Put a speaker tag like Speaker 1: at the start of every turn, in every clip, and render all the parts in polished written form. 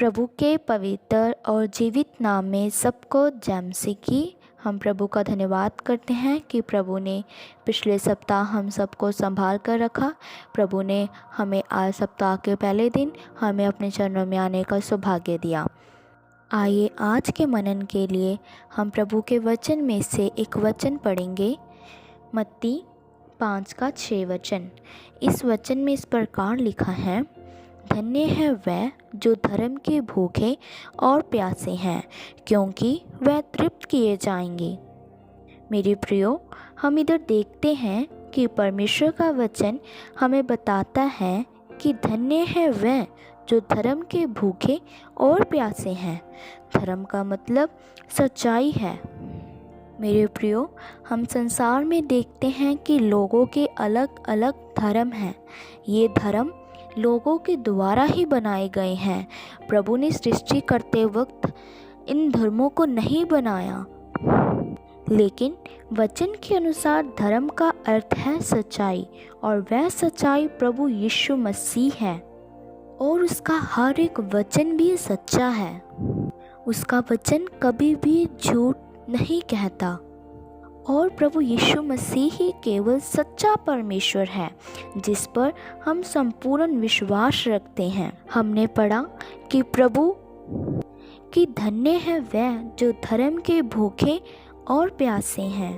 Speaker 1: प्रभु के पवित्र और जीवित नाम में सबको जय मसीह की। हम प्रभु का धन्यवाद करते हैं कि प्रभु ने पिछले सप्ताह हम सबको संभाल कर रखा। प्रभु ने हमें आज सप्ताह के पहले दिन हमें अपने चरणों में आने का सौभाग्य दिया। आइए आज के मनन के लिए हम प्रभु के वचन में से एक वचन पढ़ेंगे, मत्ती 5:6 वचन। इस वचन में इस प्रकार लिखा है, धन्य है वह जो धर्म के भूखे और प्यासे हैं, क्योंकि वह तृप्त किए जाएंगे। मेरे प्रियो, हम इधर देखते हैं कि परमेश्वर का वचन हमें बताता है कि धन्य है वह जो धर्म के भूखे और प्यासे हैं। धर्म का मतलब सच्चाई है। मेरे प्रियो, हम संसार में देखते हैं कि लोगों के अलग अलग धर्म हैं। ये धर्म लोगों के द्वारा ही बनाए गए हैं। प्रभु ने सृष्टि करते वक्त इन धर्मों को नहीं बनाया, लेकिन वचन के अनुसार धर्म का अर्थ है सच्चाई, और वह सच्चाई प्रभु यीशु मसीह है। और उसका हर एक वचन भी सच्चा है। उसका वचन कभी भी झूठ नहीं कहता। और प्रभु यीशु मसीह ही केवल सच्चा परमेश्वर है, जिस पर हम संपूर्ण विश्वास रखते हैं। हमने पढ़ा कि प्रभु की धन्य है वह जो धर्म के भूखे और प्यासे हैं।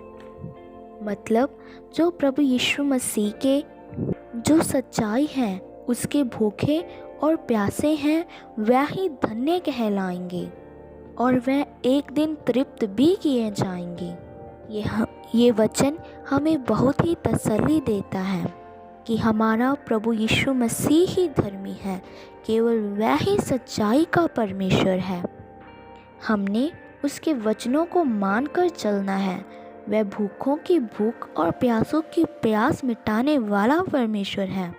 Speaker 1: मतलब जो प्रभु यीशु मसीह के जो सच्चाई है उसके भूखे और प्यासे हैं, वह ही धन्य कहलाएंगे और वह एक दिन तृप्त भी किए जाएंगे। ये वचन हमें बहुत ही तसल्ली देता है कि हमारा प्रभु यीशु मसीह ही धर्मी है, केवल वह ही सच्चाई का परमेश्वर है। हमने उसके वचनों को मानकर चलना है। वह भूखों की भूख और प्यासों की प्यास मिटाने वाला परमेश्वर है।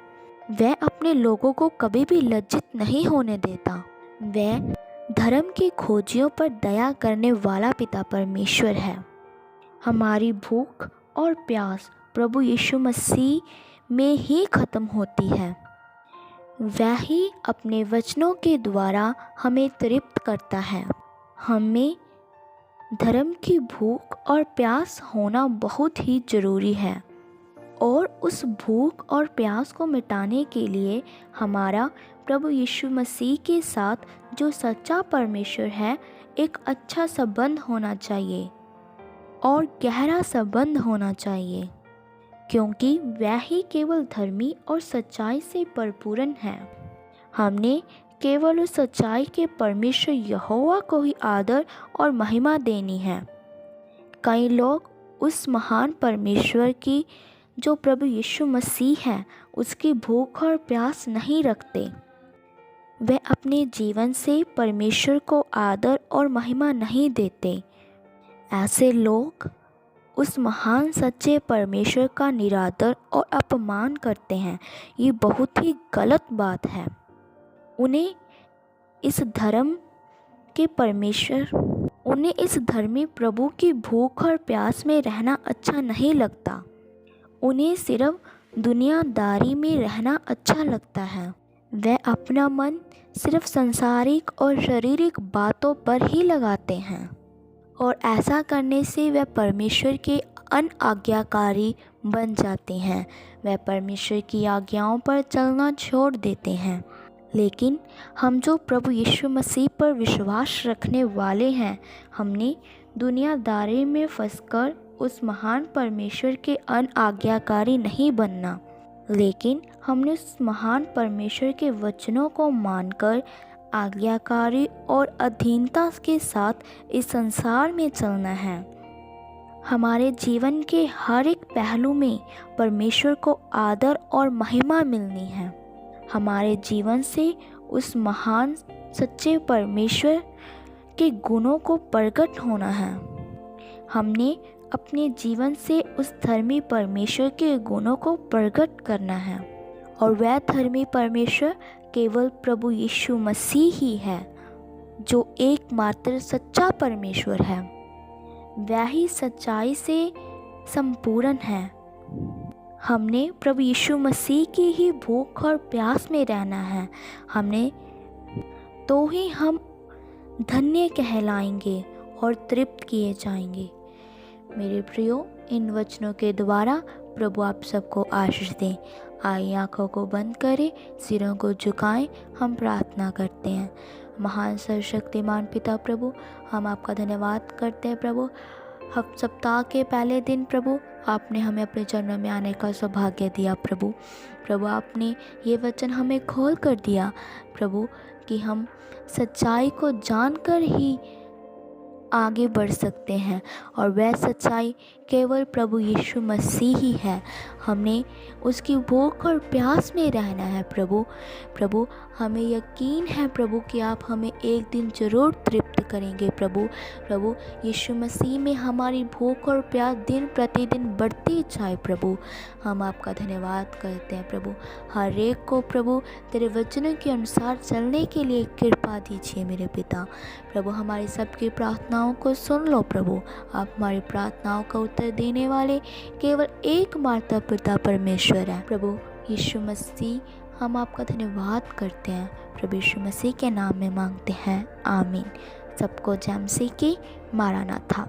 Speaker 1: वह अपने लोगों को कभी भी लज्जित नहीं होने देता। वह धर्म के खोजियों पर दया करने वाला पिता परमेश्वर है। हमारी भूख और प्यास प्रभु यीशु मसीह में ही ख़त्म होती है। वह ही अपने वचनों के द्वारा हमें तृप्त करता है। हमें धर्म की भूख और प्यास होना बहुत ही ज़रूरी है, और उस भूख और प्यास को मिटाने के लिए हमारा प्रभु यीशु मसीह के साथ जो सच्चा परमेश्वर है, एक अच्छा संबंध होना चाहिए और गहरा संबंध होना चाहिए, क्योंकि वह ही केवल धर्मी और सच्चाई से परिपूर्ण है। हमने केवल उस सच्चाई के परमेश्वर यहोवा को ही आदर और महिमा देनी है। कई लोग उस महान परमेश्वर की जो प्रभु यीशु मसीह है उसकी भूख और प्यास नहीं रखते। वे अपने जीवन से परमेश्वर को आदर और महिमा नहीं देते। ऐसे लोग उस महान सच्चे परमेश्वर का निरादर और अपमान करते हैं। ये बहुत ही गलत बात है। उन्हें इस धर्मी प्रभु की भूख और प्यास में रहना अच्छा नहीं लगता। उन्हें सिर्फ दुनियादारी में रहना अच्छा लगता है। वे अपना मन सिर्फ सांसारिक और शारीरिक बातों पर ही लगाते हैं, और ऐसा करने से वे परमेश्वर के अनाज्ञाकारी बन जाते हैं। वे परमेश्वर की आज्ञाओं पर चलना छोड़ देते हैं। लेकिन हम जो प्रभु यीशु मसीह पर विश्वास रखने वाले हैं, हमने दुनियादारी में फंसकर उस महान परमेश्वर के अनाज्ञाकारी नहीं बनना, लेकिन हमने उस महान परमेश्वर के वचनों को मानकर आज्ञाकारी और अधीनता के साथ इस संसार में चलना है। हमारे जीवन के हर एक पहलू में परमेश्वर को आदर और महिमा मिलनी है। हमारे जीवन से उस महान सच्चे परमेश्वर के गुणों को प्रकट होना है। हमने अपने जीवन से उस धर्मी परमेश्वर के गुणों को प्रकट करना है, और वह धर्मी परमेश्वर केवल प्रभु यीशु मसीह ही है, जो एकमात्र सच्चा परमेश्वर है। वह ही सच्चाई से संपूर्ण है। हमने प्रभु यीशु मसीह की ही भूख और प्यास में रहना है। हमने तो ही हम धन्य कहलाएंगे और तृप्त किए जाएंगे। मेरे प्रियो, इन वचनों के द्वारा प्रभु आप सबको आशीष दें। आइए आँखों को बंद करें, सिरों को झुकाएं, हम प्रार्थना करते हैं। महान सर्वशक्तिमान पिता प्रभु, हम आपका धन्यवाद करते हैं प्रभु। सप्ताह के पहले दिन प्रभु आपने हमें अपने चरणों में आने का सौभाग्य दिया प्रभु। प्रभु आपने ये वचन हमें खोल कर दिया प्रभु कि हम सच्चाई को जानकर ही आगे बढ़ सकते हैं, और वह सच्चाई केवल प्रभु यीशु मसीह ही है। हमने उसकी भूख और प्यास में रहना है प्रभु। प्रभु हमें यकीन है प्रभु कि आप हमें एक दिन ज़रूर तृप्त करेंगे प्रभु। प्रभु यीशु मसीह में हमारी भूख और प्यास दिन प्रतिदिन बढ़ती जाए प्रभु। हम आपका धन्यवाद करते हैं प्रभु। हर एक को प्रभु तेरे वचनों के अनुसार चलने के लिए कृपा दीजिए मेरे पिता। प्रभु हमारी सबकी प्रार्थनाओं को सुन लो प्रभु। आप हमारी प्रार्थनाओं का उत्तर देने वाले केवल एकमात्र पिता परमेश्वर है प्रभु यीशु मसीह। हम आपका धन्यवाद करते हैं प्रभु यीशु मसीह के नाम में मांगते हैं, आमीन। सबको जय मसीह की। मारानाथा।